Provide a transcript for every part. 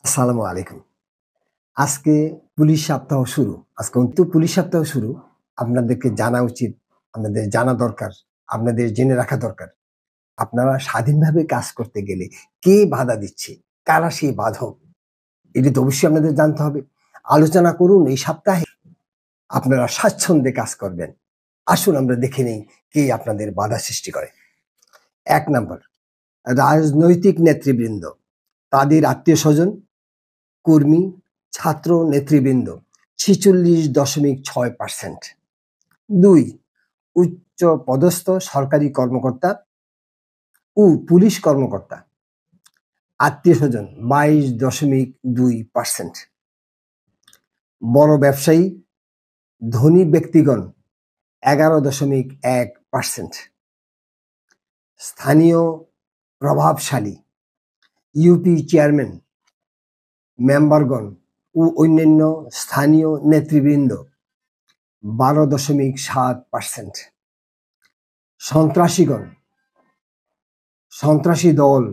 আসসালামু আলাইকুম। আজকে পুলিশ সপ্তাহ শুরু। আজকে কিন্তু পুলিশ সপ্তাহ শুরু। আপনাদেরকে জানা উচিত, আপনাদের জানা দরকার, আপনাদের জেনে রাখা দরকার। আপনারা স্বাধীনভাবে কাজ করতে গেলে কে বাধা দিচ্ছে? কারা সেই বাধক? এটি তো অবশ্যই আপনাদের জানতে হবে। আলোচনা করুন এই সপ্তাহে আপনারা স্বাচ্ছন্দ্যে কাজ করবেন। আসুন আমরা দেখে নেই কে আপনাদের বাধা সৃষ্টি করে। ১ নাম্বার, রাজনৈতিক নেতৃবৃন্দ, তাদের আত্মীয়স্বজন, কর্মী, ছাত্র নেতৃবৃন্দ ৪৬.৬%। ২. উচ্চ পদস্থ সরকারি কর্মকর্তা ও পুলিশ কর্মকর্তা আত্মীয়স্বজন ২২.২%। বড় ব্যবসায়ী, ধনী ব্যক্তিগণ ১১.১%। স্থানীয় প্রভাবশালী ইউপি চেয়ারম্যান, মেম্বারগণ ও অন্যান্য স্থানীয় নেতৃবৃন্দ ১২.৭%। সন্ত্রাসীগণ, সন্ত্রাসী দল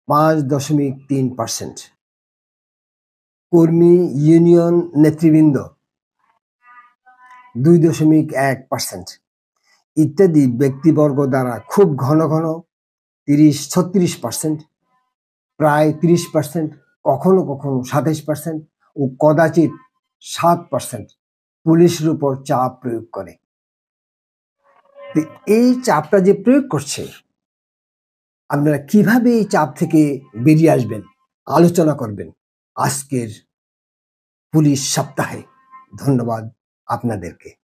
৫.৩%। কর্মী ইউনিয়ন নেতৃবৃন্দ ২.১% ইত্যাদি ব্যক্তিবর্গ দ্বারা খুব ঘন ঘন ৩০-৩৬%, প্রায় ৩০%, কখনো কখনো ২৭% ও কদাচিৎ ৭% পুলিশের উপর চাপ প্রয়োগ করে। এই চাপটা যে প্রয়োগ করছে, আপনারা কিভাবে এই চাপ থেকে বেরিয়ে আসবেন আলোচনা করবেন আজকের পুলিশ সপ্তাহে। ধন্যবাদ আপনাদেরকে।